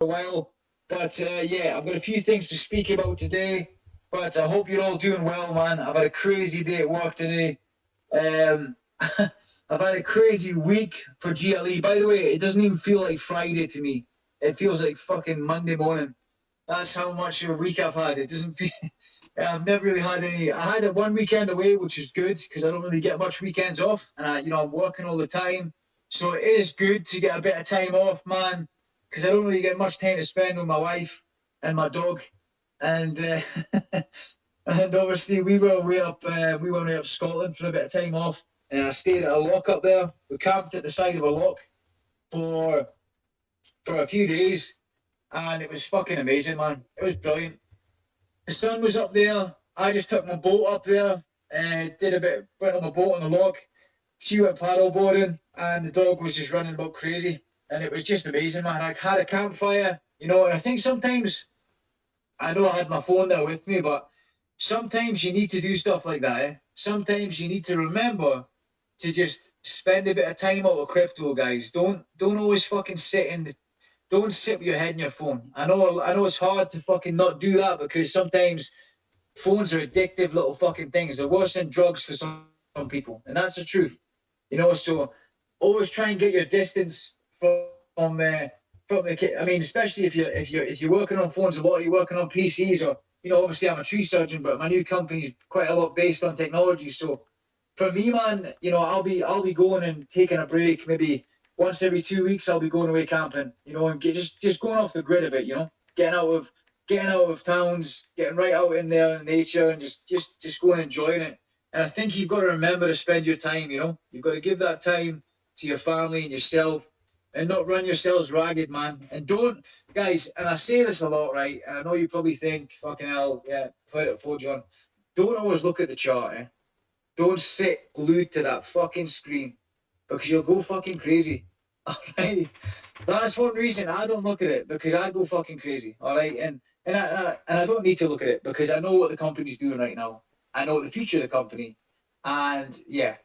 a while. But yeah, I've got a few things to speak about today. But I hope you're all doing well, man. I've had a crazy day at work today. Um, I've had a crazy week for GLE. By the way, it doesn't even feel like Friday to me. It feels like fucking Monday morning. That's how much of a week I've had. It doesn't feel. I've never really had any. I had a one weekend away, which is good because I don't really get much weekends off, and I'm working all the time, so it is good to get a bit of time off, man. Because I don't really get much time to spend with my wife and my dog, and and obviously we were way up Scotland for a bit of time off, and I stayed at a lock up there. We camped at the side of a lock for for a few days, and it was fucking amazing, man. It was brilliant. The sun was up there. I just took my boat up there and did a bit, went on my boat on the lock. She went paddleboarding, and the dog was just running about crazy. And it was just amazing, man. I had a campfire, and I think sometimes, I know I had my phone there with me, but sometimes you need to do stuff like that. Sometimes you need to remember to just spend a bit of time out with crypto, guys. Don't always fucking don't sit with your head in your phone. I know it's hard to fucking not do that because sometimes phones are addictive little fucking things. They're worse than drugs for some people, and that's the truth. So always try and get your distance from the kid. I mean, especially if you're working on phones a lot, you're working on PCs, or obviously I'm a tree surgeon, but my new company's quite a lot based on technology. So for me, man, I'll be going and taking a break maybe once every 2 weeks. I'll be going away camping, and just going off the grid a bit, getting out of towns, getting right out in there in nature, and just going and enjoying it. And I think you've got to remember to spend your time. You've got to give that time to your family and yourself, and not run yourselves ragged, man. And don't, guys. And I say this a lot, right? And I know you probably think, fucking hell, yeah, fight it for John. Don't always look at the chart. Don't sit glued to that fucking screen because you'll go fucking crazy. Alright, that's one reason I don't look at it because I go fucking crazy. All right, and I don't need to look at it because I know what the company's doing right now. I know the future of the company, and yeah,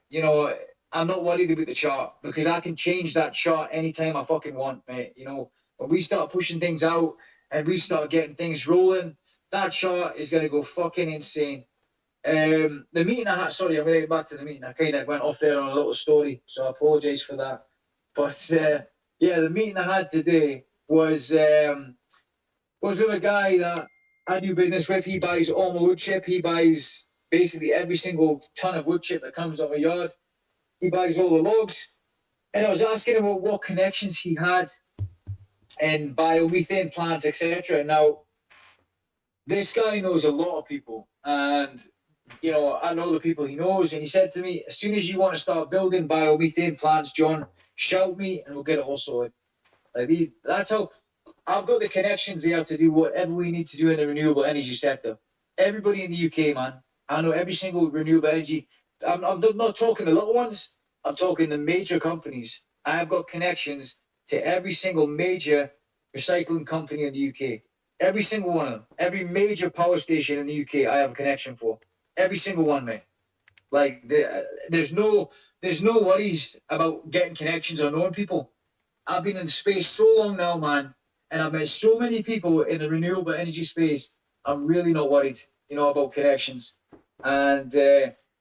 I'm not worried about the chart because I can change that chart anytime I fucking want, mate. When we start pushing things out and we start getting things rolling, that chart is gonna go fucking insane. The meeting I had, sorry, I'm going to get back to the meeting. I kind of went off there on a little story, so I apologise for that. But yeah, the meeting I had today was with a guy that I do business with. He buys all my wood chip. He buys basically every single ton of wood chip that comes off a yard. He buys all the logs. And I was asking him about what connections he had in biomethane plants, etc. Now, this guy knows a lot of people, and I know the people he knows, and he said to me, as soon as you want to start building biomethane plants, John, shout me and we'll get it all sorted. That's how I've got the connections there to do whatever we need to do in the renewable energy sector. Everybody in the UK, man, I know every single renewable energy. I'm not talking the little ones. I'm talking the major companies. I've got connections to every single major recycling company in the UK. Every single one of them. Every major power station in the UK, I have a connection for. Every single one, mate. Like there's no worries about getting connections or knowing people. I've been in space so long now, man, and I've met so many people in the renewable energy space. I'm really not worried, about connections. And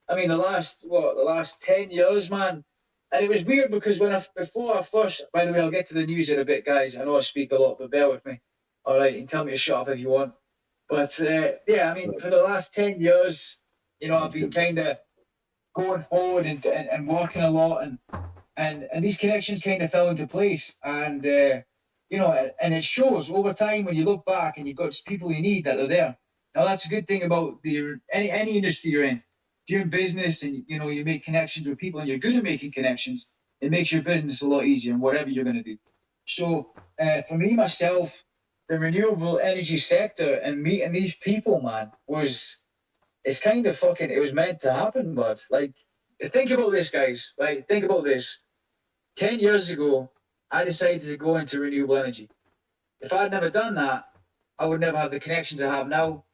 I mean, the last 10 years, man. And it was weird because before I first, by the way, I'll get to the news in a bit, guys. I know I speak a lot, but bear with me. All right, you can tell me to shut up if you want. But yeah, I mean, for the last 10 years, I've been kind of going forward and working a lot, and these connections kind of fell into place, and it shows over time when you look back and you've got people you need that are there. Now that's a good thing about any industry you're in. If you're in business and you make connections with people and you're good at making connections, it makes your business a lot easier in whatever you're going to do. So for me myself, the renewable energy sector and meeting these people, man, was it's kind of fucking it was meant to happen, bud. Like think about this, guys. Right? Think about this. 10 years ago, I decided to go into renewable energy. If I'd never done that, I would never have the connections I have now,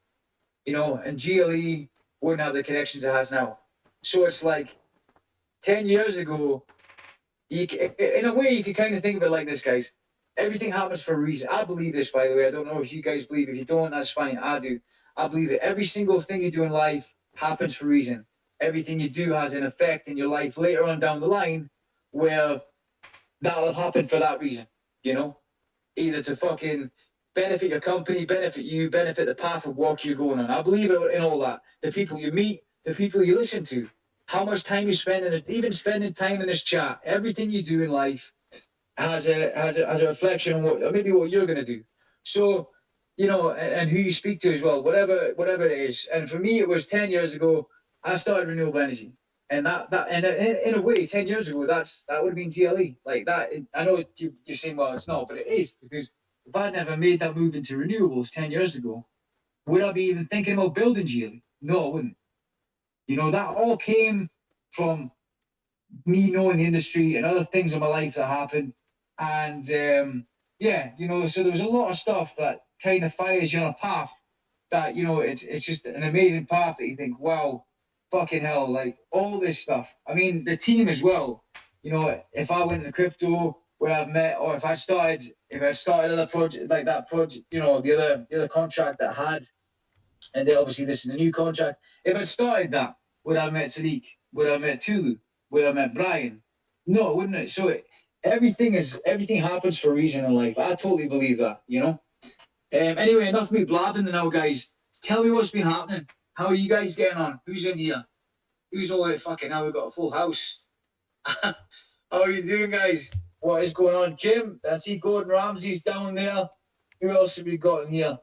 and GLE wouldn't have the connections it has now. So it's like 10 years ago, in a way, you could kind of think of it like this, guys. everything happens for a reason. I believe this, by the way. I don't know if you guys believe. If you don't, that's fine. I do. I believe that every single thing you do in life happens for a reason. Everything you do has an effect in your life later on down the line, where that'll happen for that reason. You know, either to fucking benefit your company, benefit you, benefit the path of work you're going on. I believe in all that. The people you meet, the people you listen to, how much time you spend in it, even spending time in this chat. Everything you do in life has a reflection on what maybe what you're gonna do. So, and who you speak to as well, whatever it is. And for me, it was 10 years ago. I started renewable energy, and in a way, 10 years ago, that would have been GLE like that. I know you're saying, well, it's not, but it is because if I'd never made that move into renewables 10 years ago, would I be even thinking about building GLE? No, I wouldn't. That all came from me knowing the industry and other things in my life that happened. And yeah, so there was a lot of stuff that kind of fires you on a path that, it's just an amazing path that you think, wow, fucking hell, like all this stuff. I mean, the team as well. If I went into crypto, where I've met, or if I started other project like that project, the other contract that I had, and then obviously this is a new contract. If I started that, would I have met Sadiq? Would I have met Tulu? Would I have met Brian? No, wouldn't it? So everything happens for a reason in life. I totally believe that. Anyway, enough of me blabbing now, guys. Tell me what's been happening. How are you guys getting on? Who's in here? Who's all like fucking now we've got a full house. How are you doing, guys? What is going on? Jim, I see Gordon Ramsay's down there. Who else have we got in here?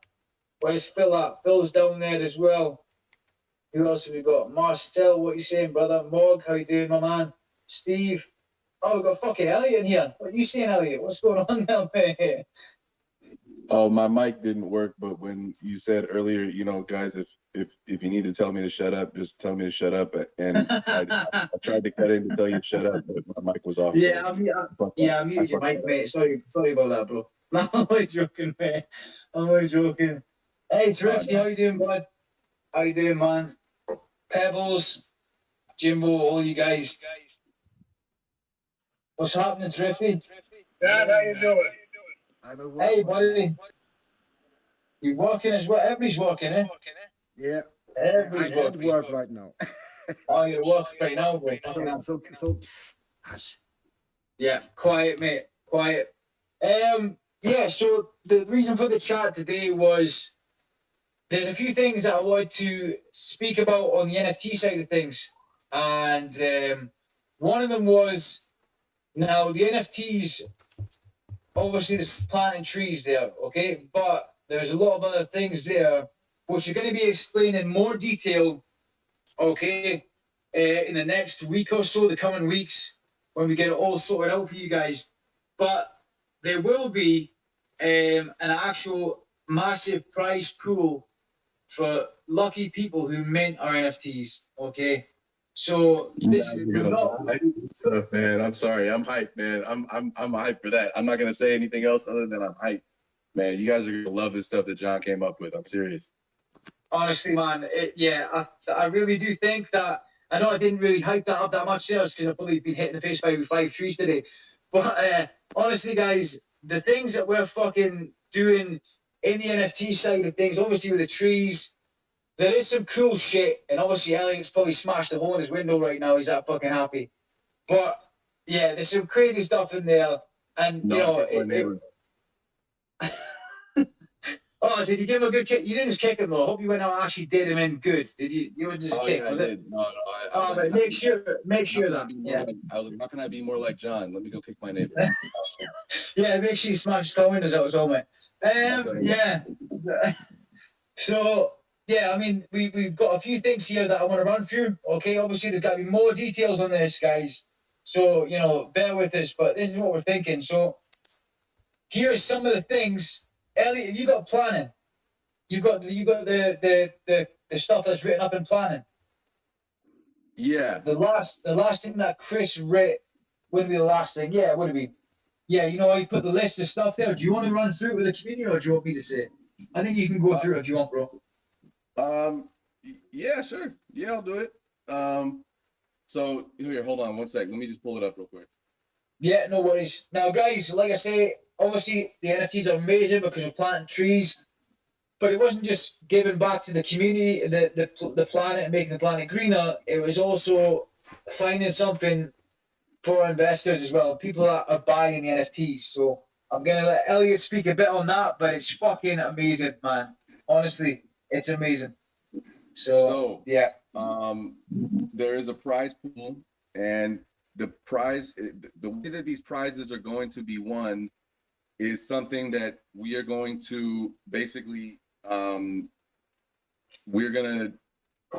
Where's Phil at? Phil's down there as well. Who else have we got? Marcel, what you saying, brother? Morg, how you doing, my man? Steve. Oh, we've got fucking Elliot in here. What are you saying, Elliot? What's going on now, mate? Oh, my mic didn't work, but when you said earlier, guys, if you need to tell me to shut up, just tell me to shut up. And I tried to cut in to tell you to shut up, but my mic was off. Yeah, So I muted your mic, mate. Sorry about that, bro. No, I'm only joking, mate. I'm only joking. Hey, Thrifty, how you doing, bud? How you doing, man? Pebbles, Jimbo, all you guys. What's happening, Thrifty? Dad, how you doing? Hey, buddy. You working as well? Everybody's working, eh? Yeah, Everybody's I'm at working. work right now. Oh, you're working right now, bro. Hush. Yeah, quiet, mate. Quiet. Yeah, so the reason for the chat today was there's a few things that I wanted to speak about on the NFT side of things. And one of them was now the NFTs, obviously, there's planting trees there, okay? But there's a lot of other things there, which are going to be explained in more detail, okay, in the next week or so, the coming weeks, when we get it all sorted out for you guys. But there will be an actual massive prize pool for lucky people who mint our NFTs, okay? So this is not stuff, man. I'm sorry. I'm hyped, man. I'm hyped for that. I'm not gonna say anything else other than I'm hyped. Man, you guys are gonna love this stuff that John came up with. I'm serious. honestly, man. I really do think that. I know I didn't really hype that up that much there because I've probably been hit in the face by 5 trees today. But honestly, guys, the things that we're fucking doing in the NFT side of things, obviously with the trees, there is some cool shit. And obviously, Elliot's probably smashed the hole in his window right now. He's that fucking happy. But yeah, there's some crazy stuff in there. And, oh, did you give him a good kick? You didn't just kick him though. I hope you went out and actually did him in good. Did you? You wasn't just kick, was it? No, but make sure that. Yeah. I was like, how can I be more like John? Let me go kick my neighbor. Yeah, make sure you smash his car windows out as well, mate. Yeah. So yeah, I mean, we've got a few things here that I want to run through. Okay, obviously there's got to be more details on this, guys. So bear with us, but this is what we're thinking. So here's some of the things. Elliot, you got planning. You got the stuff that's written up in planning. Yeah. The last thing that Chris read wouldn't be the last thing. Yeah, it would have been. Yeah, how you put the list of stuff there. Do you want to run through it with the community, or do you want me to say it? I think you can go through it if you want, bro. Yeah, sure. Yeah, I'll do it. So here, hold on one sec. Let me just pull it up real quick. Yeah, no worries. Now, guys, like I say, obviously the NFTs are amazing because we're planting trees, but it wasn't just giving back to the community, the planet, and making the planet greener. It was also finding something for investors as well, people that are buying the NFTs. So I'm gonna let Elliot speak a bit on that, but it's fucking amazing, man. Honestly, it's amazing. So So, yeah, there is a prize pool, and the prize, the way that these prizes are going to be won is something that we are going to basically, we're gonna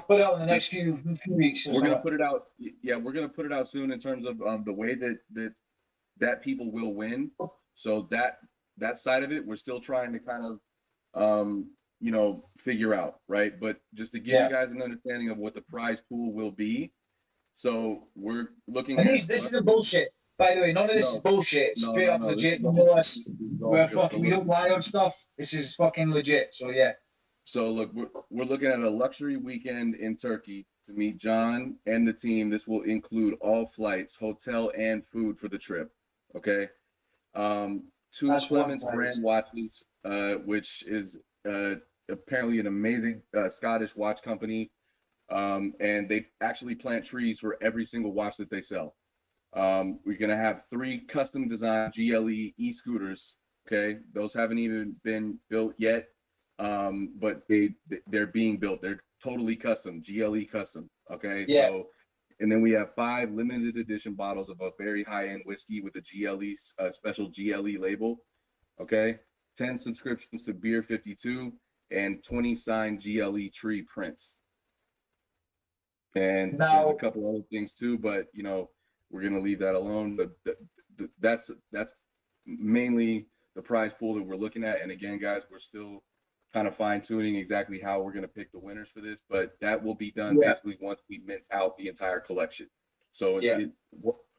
put out in the next just few weeks or we're gonna something. put it out. Yeah, we're gonna put it out soon in terms of the way that people will win. So that side of it, we're still trying to kind of figure out, right? But just to give you Yeah, guys an understanding of what the prize pool will be. So we're looking and at this isn't bullshit. By the way, none of this is no, bullshit. It's no, straight no, up no. This legit. is You all know this us. is all We're just so fucking. We look. don't lie on stuff. This is fucking legit. So yeah. So look, we're looking at a luxury weekend in Turkey to meet John and the team. This will include all flights, hotel, and food for the trip. Okay. Two That's one Clements prize. brand watches, which is apparently an amazing Scottish watch company. And they actually plant trees for every single watch that they sell. We're gonna have 3 custom designed GLE e-scooters. Okay, those haven't even been built yet, but they're being built. They're totally custom, GLE custom. Okay, Yeah. so and then we have 5 limited edition bottles of a very high end whiskey with a GLE special GLE label. Okay, 10 subscriptions to Beer 52 and 20 signed GLE tree prints. And there's a Now, couple other things too, but we're gonna leave that alone. But that's mainly the prize pool that we're looking at. And again, guys, we're still kind of fine tuning exactly how we're gonna pick the winners for this, but that will be done yeah, basically once we mint out the entire collection. So yeah.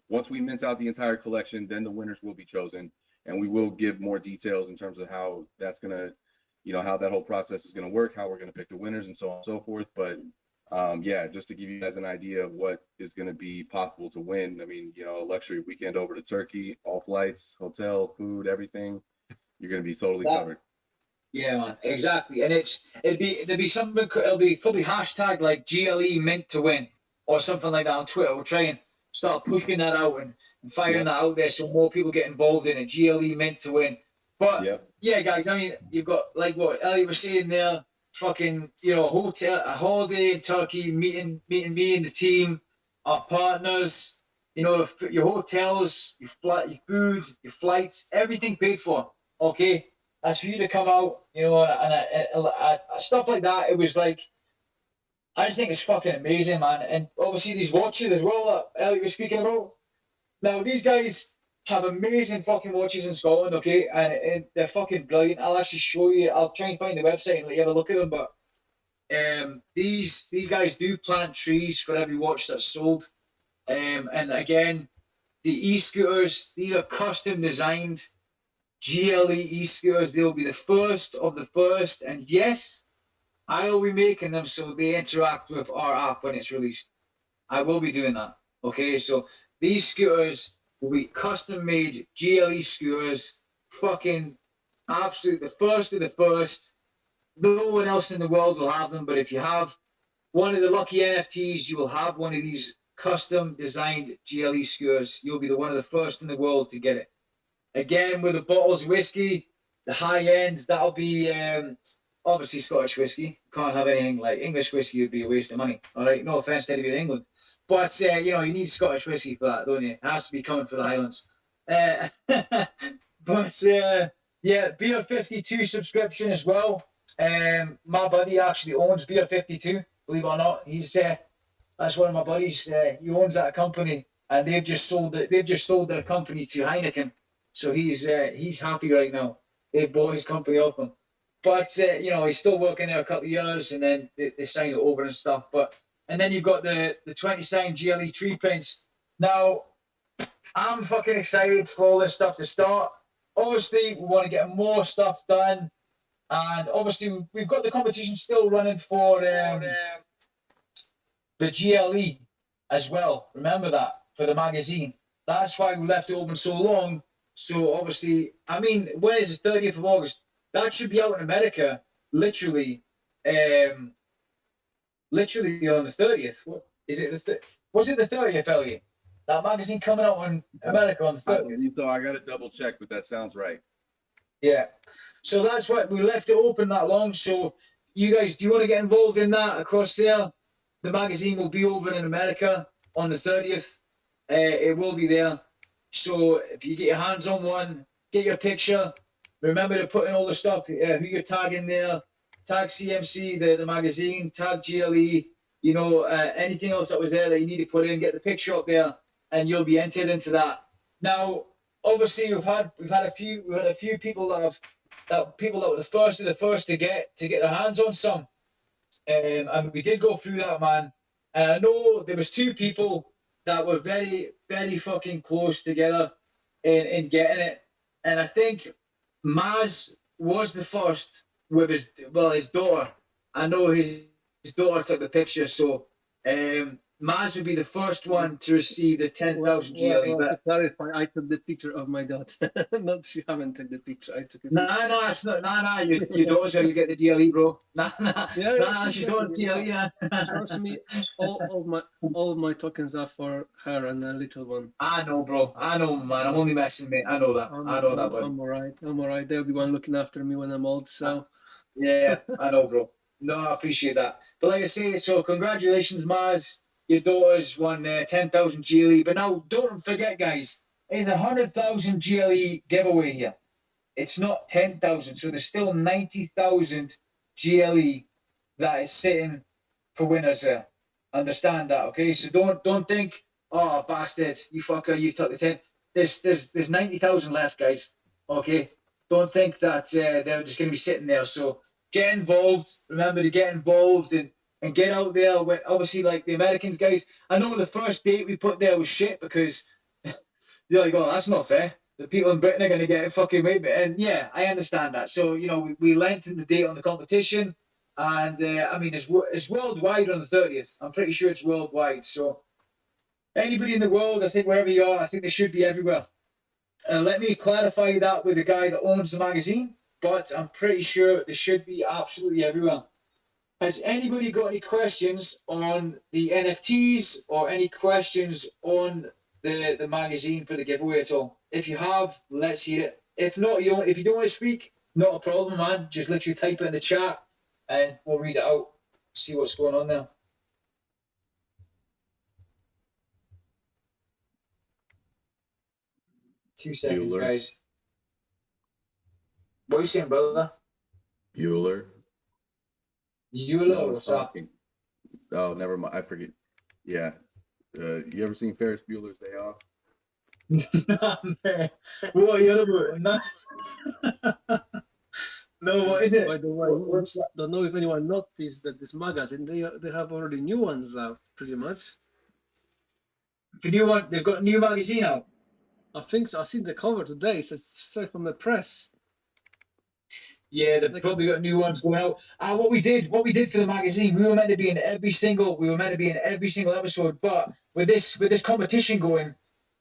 once we mint out the entire collection, then the winners will be chosen, and we will give more details in terms of how that's gonna, how that whole process is gonna work, how we're gonna pick the winners, and so on and so forth. But yeah, just to give you guys an idea of what is going to be possible to win. I mean, a luxury weekend over to Turkey, all flights, hotel, food, everything. You're going to be totally That covered. Yeah, man, exactly. And it'd be something. It'll be probably hashtag like GLE meant to win or something like that on Twitter. We'll try and start pushing that out and firing Yep. that out there so more people get involved in it. GLE meant to win. But Yep. yeah, guys, I mean, you've got like what Elliot was saying there. Fucking, hotel, a holiday in Turkey, meeting me and the team, our partners. Your hotels, your flight, your food, your flights, everything paid for. Okay, as for you to come out, and stuff like that, it was like I just think it's fucking amazing, man. And obviously these watches as well that Elliot was speaking about. Now these guys have amazing fucking watches in Scotland, okay, and they're fucking brilliant. I'll actually show you. I'll try and find the website and let you have a look at them. But these guys do plant trees for every watch that's sold. And again, the e-scooters, these are custom designed GLE e-scooters. They'll be the first of the first. And yes, I'll be making them so they interact with our app when it's released. I will be doing that. Okay, so these scooters will be custom made GLE scooters. Fucking absolute the first of the first. No one else in the world will have them, but if you have one of the lucky NFTs, you will have one of these custom designed GLE scooters. You'll be the one of the first in the world to get it. Again, with the bottles of whiskey, the high end, that'll be obviously Scottish whiskey. Can't have anything like English whiskey, would be a waste of money. All right, no offense to anybody in England. But, you need Scottish whiskey for that, don't you? It has to be coming for the Highlands. Uh, yeah, Beer 52 subscription as well. My buddy actually owns Beer 52, believe it or not. That's one of my buddies. He owns that company, and they've just sold it. They've just sold their company to Heineken, so he's happy right now. They bought his company off him, but he's still working there a couple of years, and then they signed it over and stuff. And then you've got the 20 signed GLE tree prints. Now I'm fucking excited for all this stuff to start. Obviously, we want to get more stuff done, and obviously we've got the competition still running for the GLE as well. Remember that for the magazine. That's why we left it open so long, So obviously, I mean, when is the 30th of August? That should be out in America, literally, um, literally on the 30th. What is it? Was it the 30th, Elliot? That magazine coming out in America on the I 30th. believe so. I got to double check, but that sounds right. Yeah. So that's why we left it open that long. So you guys, do you want to get involved in that across there? The magazine will be over in America on the 30th. It will be there. So if you get your hands on one, get your picture. Remember to put in all the stuff, who you're tagging there. Tag CMC, the magazine, tag GLE, anything else that was there that you need to put in, get the picture up there, and you'll be entered into that. Now, obviously, we've had a few people that were the first to get their hands on some, and we did go through that, man. And I know there was two people that were very, very fucking close together in getting it, and I think Maz was the first with his daughter. I know his daughter took the picture, so Maz would be the first one to receive the 10,000 GLE. Well, to But clarify, I took the picture of my daughter. Not she haven't taken the picture. I took it. no, it's not. No, your daughter's going to get the DLE, bro. Yeah, She's doing DLE. Yeah. Trust me, all my tokens are for her and a little one. I know, bro. I know, man. I'm only messing, mate. I know that. I know that, buddy. I'm alright. I'm alright. They'll be one looking after me when I'm old. So Yeah, I know, bro. No, I appreciate that. But like I say, so congratulations, Maz. Your daughter's won 10,000 GLE. But now, don't forget, guys, it's 100,000 GLE giveaway here. It's not 10,000. So there's still 90,000 GLE that is sitting for winners there. Understand that, okay? So don't think, oh bastard, you fucker, you took the 10. There's 90,000 left, guys. Okay? Don't think that they're just gonna be sitting there. So get involved. Remember to get involved and get out there. When, obviously, like the Americans, guys. I know the first date we put there was shit because you're like, oh, that's not fair. The people in Britain are going to get fucking way. And yeah, I understand that. So, we lengthened the date on the competition. And I mean, it's worldwide on the 30th. I'm pretty sure it's worldwide. So, anybody in the world, I think wherever you are, I think they should be everywhere. Let me clarify that with the guy that owns the magazine, but I'm pretty sure they should be absolutely everywhere. Has anybody got any questions on the NFTs or any questions on the magazine for the giveaway at all? If you have, let's hear it. If not, if you don't want to speak, not a problem, man. Just literally type it in the chat and we'll read it out. See what's going on there. Two seconds, Bueller. guys. What are you saying, brother? Bueller. Euler, what's up? Oh, never mind. I forget. Yeah. You ever seen Ferris Bueller's Day Off? Nah, man. What are you on about? No, what is it? by the way, What's that? don't know if anyone noticed that this magazine they have already new ones out, pretty much. The new one, they've got a new magazine out. I think so. I seen the cover today. It says straight from the press. Yeah, they've probably got new ones going out. What we did for the magazine, we were meant to be in every single episode, but with this competition going,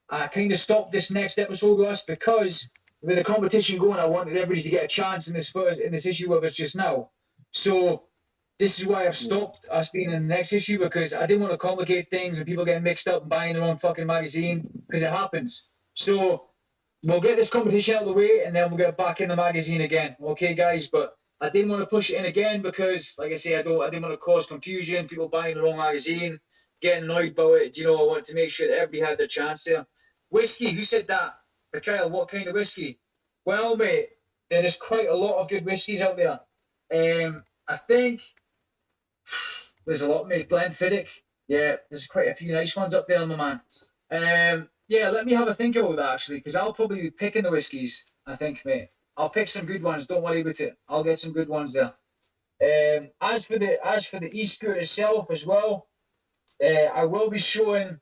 I kind of stopped this next episode with us because with the competition going, I wanted everybody to get a chance in this issue with us just now. So this is why I've stopped us being in the next issue because I didn't want to complicate things and people getting mixed up and buying their own fucking magazine because it happens. So we'll get this competition out of the way and then we'll get back in the magazine again. Okay, guys, but I didn't want to push it in again because, like I say, I didn't want to cause confusion, people buying the wrong magazine, getting annoyed about it. I wanted to make sure that everybody had their chance there. Whiskey, who said that? Mikhail, what kind of whiskey? Well, mate, there is quite a lot of good whiskies out there. I think there's a lot, mate. Glenfiddich, yeah, there's quite a few nice ones up there, my man. Yeah, let me have a think about that actually, because I'll probably be picking the whiskies. I think, mate. I'll pick some good ones. Don't worry about it. I'll get some good ones there. As for the e-scooter itself as well, I will be showing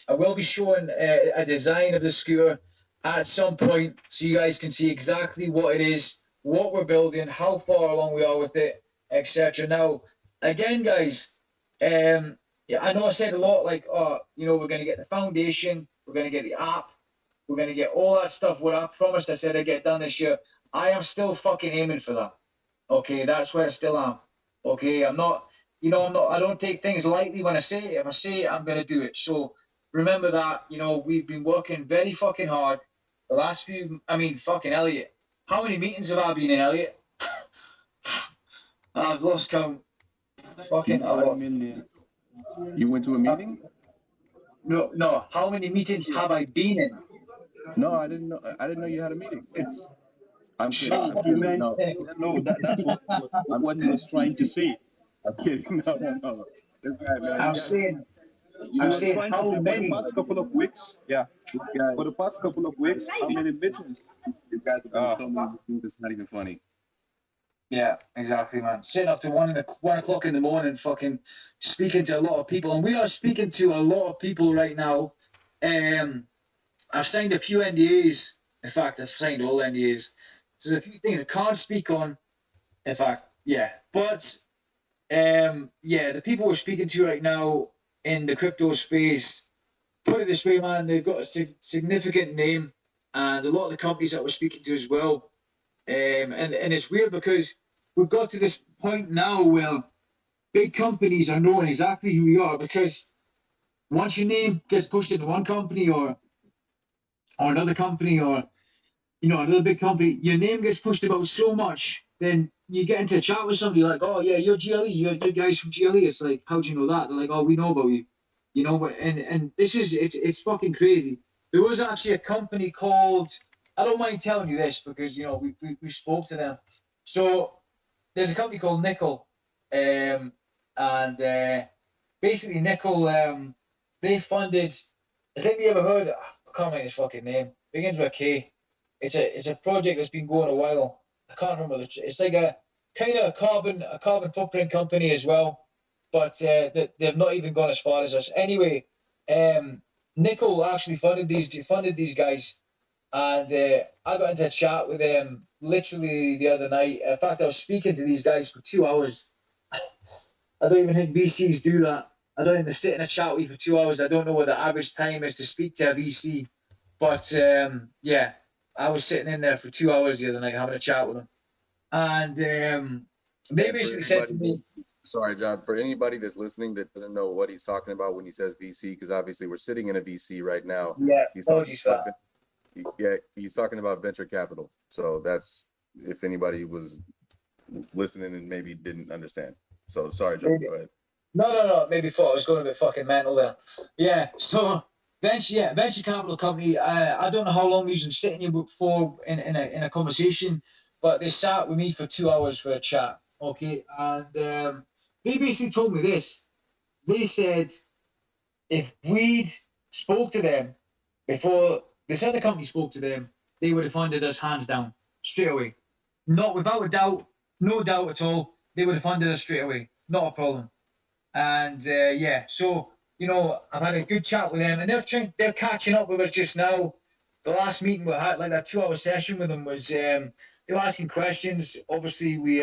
a design of the scooter at some point, so you guys can see exactly what it is, what we're building, how far along we are with it, etc. Now, again, guys, yeah, I know I said a lot like, we're going to get the foundation, we're going to get the app, We're going to get all that stuff. What I promised, I said I'd get done this year. I am still fucking aiming for that. Okay, that's where I still am. Okay, I'm not, I don't take things lightly when I say it. If I say it, I'm going to do it. So remember that, we've been working very fucking hard. The last few, fucking Elliot. How many meetings have I been in, Elliot? I've lost count. Fucking a lot. You went to a meeting? No. How many meetings have I been in? No, I didn't know. I didn't know you had a meeting. I'm kidding. Shut I'm up, kidding. man. No, No, that's what he was trying to say. I'm kidding. No. This guy, man. I'm saying, He I'm was saying trying to how say for the many? past couple of weeks. Yeah, This guy, for the past couple of weeks, how many meetings? this guy's done so many things. It's not even funny. Yeah, exactly, man. Sitting up to 1 o'clock in the morning, fucking speaking to a lot of people, and we are speaking to a lot of people right now. I've signed a few NDAs. In fact, I've signed all NDAs. There's a few things I can't speak on. In fact, yeah, but the people we're speaking to right now in the crypto space, put it this way, man, they've got a significant name, and a lot of the companies that we're speaking to as well. And it's weird because we've got to this point now where big companies are knowing exactly who we are, because once your name gets pushed into one company or another company, or another big company, your name gets pushed about so much, then you get into a chat with somebody like, oh yeah, you're GLE, you're guys from GLE. It's like, how do you know that? They're like, oh, we know about you. And this is it's fucking crazy. There was actually a company called, I don't mind telling you this because we spoke to them. So there's a company called Nickel, and basically Nickel, they funded. Has anybody ever heard? I can't remember his fucking name. Begins with a K. It's a project that's been going a while. I can't remember it's like a kind of a carbon footprint company as well, but they've not even gone as far as us. Anyway, Nickel actually funded these guys, and I got into a chat with them literally the other night. In fact, I was speaking to these guys for 2 hours. I don't even think VCs do that. I don't even sit in a chat with you for 2 hours. I don't know what the average time is to speak to a VC, but I was sitting in there for 2 hours the other night having a chat with them, and they And for basically said to anybody me, Sorry, John. For anybody that's listening that doesn't know what he's talking about when he says VC, because obviously we're sitting in a VC right now. "Yeah, He's talking apologies for about, that." yeah, he's talking about venture capital. So that's if anybody was listening and maybe didn't understand. So sorry, John. Go ahead. No. Maybe thought I was going a bit fucking mental there. Yeah. So venture capital company. I don't know how long we've been sitting here for in a conversation, but they sat with me for 2 hours for a chat. Okay, and they basically told me this. They said if we'd spoke to them before this other company spoke to them, they would have funded us hands down straight away. Not without a doubt, no doubt at all. They would have funded us straight away. Not a problem. And so I've had a good chat with them, and they're catching up with us just now. The last meeting we had, like that 2 hour session with them, was they were asking questions. Obviously, we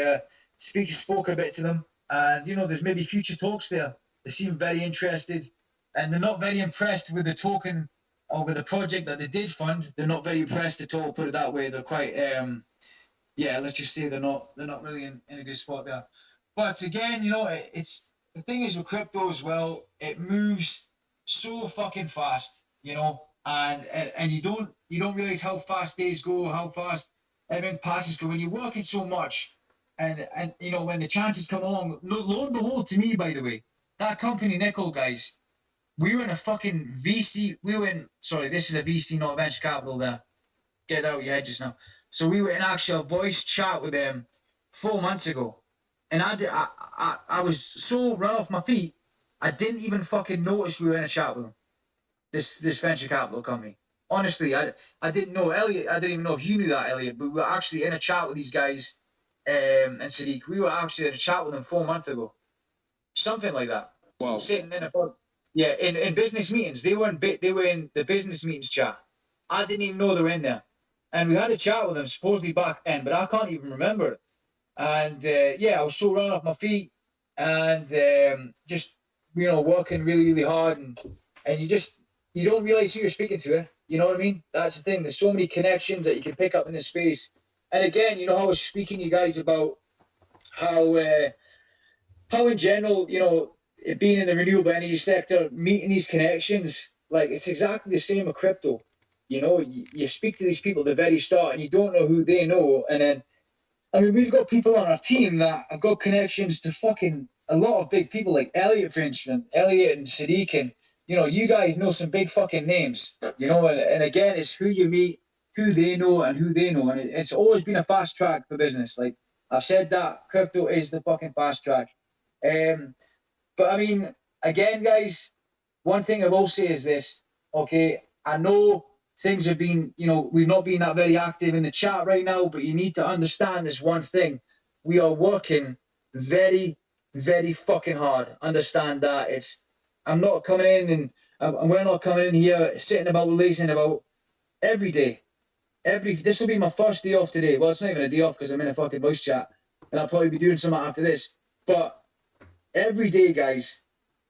spoke a bit to them, and there's maybe future talks there. They seem very interested, and they're not very impressed with the token or with the project that they did fund. They're not very impressed at all. Put it that way. They're quite let's just say they're not really in a good spot there. But again, it's the thing is with crypto as well. It moves so fucking fast, and you don't realize how fast days go, how fast everything passes. Because when you're working so much, and when the chances come along, lo and behold, to me, by the way, that company Nickel guys, we were in a fucking VC. We were in. Sorry, this is a VC, not venture capital. There, get that out of your head just now. So we were in actual voice chat with them 4 months ago, and I was so run off my feet, I didn't even fucking notice we were in a chat with them. This venture capital company. Honestly, I didn't know Elliot. I didn't even know if you knew that, Elliot. But we were actually in a chat with these guys, and Sadiq. We were actually in a chat with them 4 months ago, something like that. Wow. Sitting in in business meetings. They were in the business meetings chat. I didn't even know they were in there. And we had a chat with them supposedly back then, but I can't even remember it. And I was so run off my feet, and just working really really hard, and you don't realize who you're speaking to. You know what I mean? That's the thing. There's so many connections that you can pick up in this space. And again, you know how I was speaking to you guys about how how in general, being in the renewable energy sector, meeting these connections, like it's exactly the same with crypto. You speak to these people at the very start and you don't know who they know. And then, I mean, we've got people on our team that have got connections to fucking a lot of big people, like Elliot, for instance, Elliot and Sadiq. And, you guys know some big fucking names, and again, it's who you meet, who they know, and who they know. And it's always been a fast track for business. Like I've said that crypto is the fucking fast track. Um, but I mean, again, guys, one thing I will say is this. Okay, I know things have been, we've not been that very active in the chat right now, but you need to understand this one thing. We are working very, very fucking hard. Understand that I'm not coming in and we're not coming in here sitting about lazing about every day. This will be my first day off today. Well, it's not even a day off because I'm in a fucking voice chat, and I'll probably be doing something after this. But every day, guys,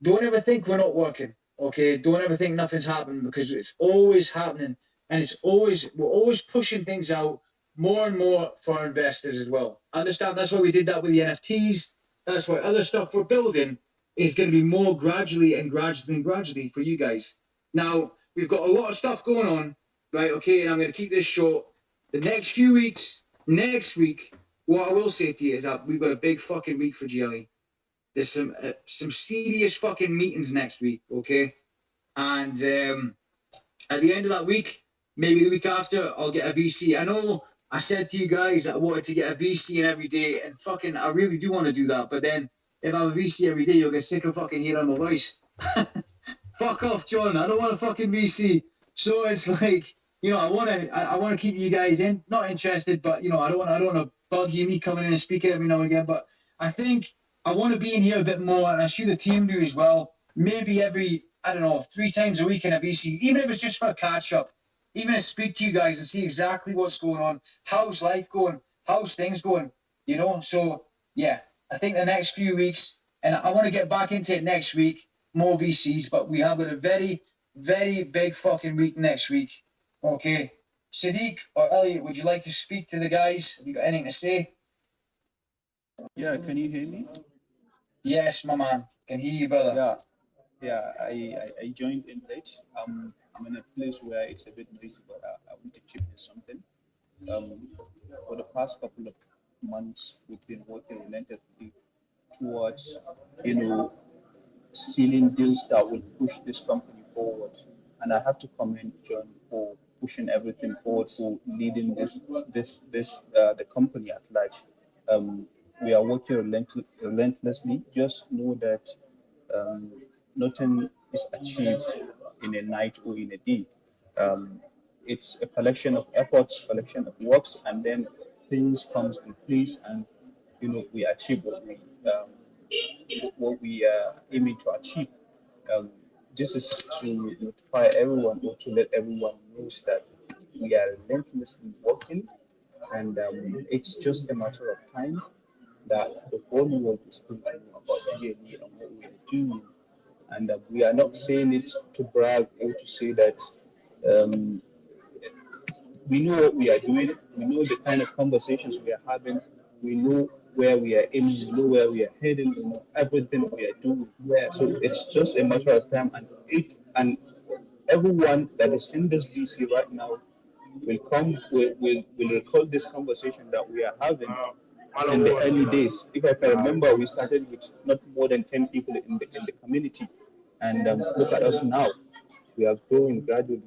don't ever think we're not working. Okay, don't ever think nothing's happening because it's always happening, and we're always pushing things out more and more for our investors as well. Understand? That's why we did that with the NFTs. That's why other stuff we're building is going to be more gradually and gradually for you guys. Now we've got a lot of stuff going on, right? Okay, and I'm going to keep this short. The next few weeks, next week, what I will say to you is that we've got a big fucking week for GLE. There's some serious fucking meetings next week, okay? And at the end of that week, maybe the week after, I'll get a VC. I know I said to you guys that I wanted to get a VC in every day, and fucking, I really do want to do that. But then, if I have a VC every day, you'll get sick of fucking hearing my voice. Fuck off, John. I don't want a fucking VC. So it's like, I want to keep you guys not interested, but I don't want to bug you, me coming in and speaking every now and again. But I think I want to be in here a bit more, and I'm sure the team do as well. Maybe every, I don't know, 3 times a week in a VC, even if it's just for a catch up, even to speak to you guys and see exactly what's going on. How's life going? How's things going? So yeah, I think the next few weeks, and I want to get back into it next week, more VCs, but we have a very, very big fucking week next week. Okay. Sadiq or Elliot, would you like to speak to the guys? Have you got anything to say? Yeah, can you hear me? Yes, my man. Can hear you, brother. Yeah, yeah. I joined in late. I'm in a place where it's a bit noisy, but I want to chip in something. Um, for the past couple of months, we've been working relentlessly towards, you know, sealing deals that will push this company forward. And I have to commend John for pushing everything forward, for leading the company at large. Um, we are working relentlessly. Just know that um, nothing is achieved in a night or in a day. Um, it's a collection of efforts, collection of works, and then things comes in place, and we achieve what we are aiming to achieve. Um, this is to notify everyone or to let everyone knows that we are relentlessly working, and it's just a matter of time that the whole world is going to know about GNE and what we are doing. And we are not saying it to brag or to say that um, we know what we are doing. We know the kind of conversations we are having. We know where we are aiming. We know where we are heading. We know everything we are doing. Yeah. So it's just a matter of time, and everyone that is in this BC right now will recall this conversation that we are having in the early days. If I can remember, we started with not more than 10 people in the community, and look at us now. We are growing gradually,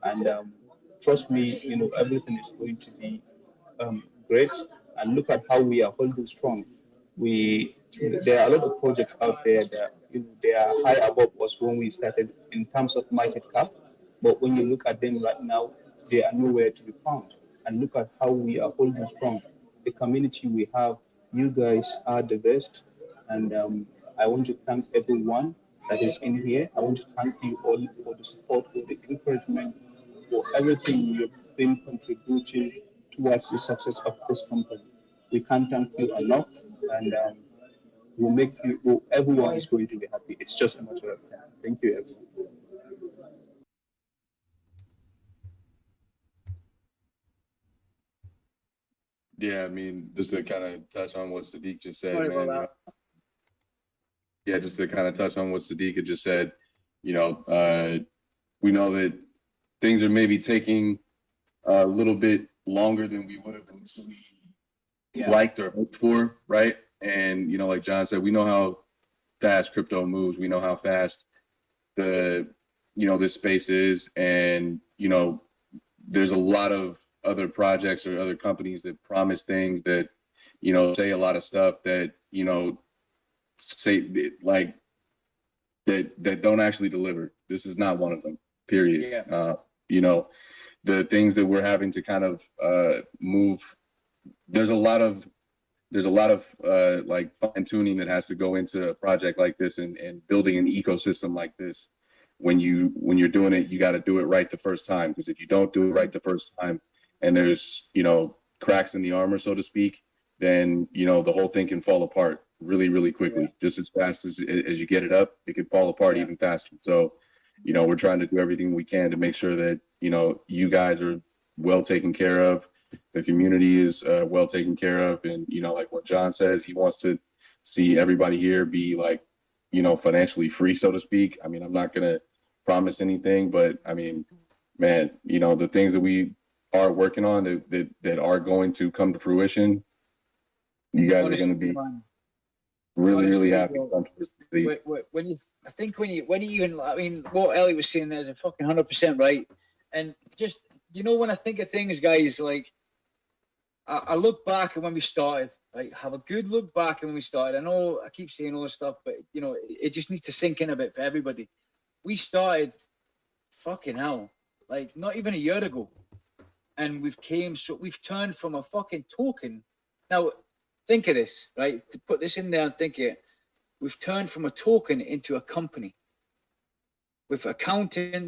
and trust me, everything is going to be great. And look at how we are holding strong. We There are a lot of projects out there that they are high above us when we started in terms of market cap, but when you look at them right now, they are nowhere to be found. And look at how we are holding strong. The community we have, you guys are the best, and I want to thank everyone that is in here. I want to thank you all for the support, for the encouragement, for everything you've been contributing towards the success of this company. We can't thank you enough, and we'll make you. Well, everyone is going to be happy. It's just a matter of time. Thank you, everyone. Yeah, I mean, just to kind of touch on what Sadiq just said, Sorry man. about You know, that. yeah, just to kind of touch on what Sadiq had just said, you know, we know that things are maybe taking a little bit longer than we would have initially liked or hoped for, right? And you know, like John said, we know how fast crypto moves. We know how fast the this space is, and you know, there's a lot of other projects or other companies that promise things that say a lot of stuff that say like that don't actually deliver. This is not one of them. Period. Yeah. You know, the things that we're having to kind of move. There's a lot of like fine tuning that has to go into a project like this and building an ecosystem like this. When you're doing it, you got to do it right the first time, because if you don't do it right the first time and there's cracks in the armor, so to speak, then the whole thing can fall apart really, really quickly. Just as fast as you get it up, it can fall apart even faster. So we're trying to do everything we can to make sure that you guys are well taken care of, the community is well taken care of, and like what John says, he wants to see everybody here be like financially free, so to speak. I mean, I'm not gonna promise anything, but I mean, man, the things that we are working on that are going to come to fruition, you guys are going to be really, really happy. When you, I think when you even, I mean, what Ellie was saying there is a fucking 100% right. And just, when I think of things, guys, like, I look back at when we started, like, have a good look back at when we started. I know I keep saying all this stuff, but, it just needs to sink in a bit for everybody. We started, fucking hell, like, not even a year ago. And we've turned from a fucking token. Now, think of this, right? To put this in there and think it. We've turned from a token into a company with accounting,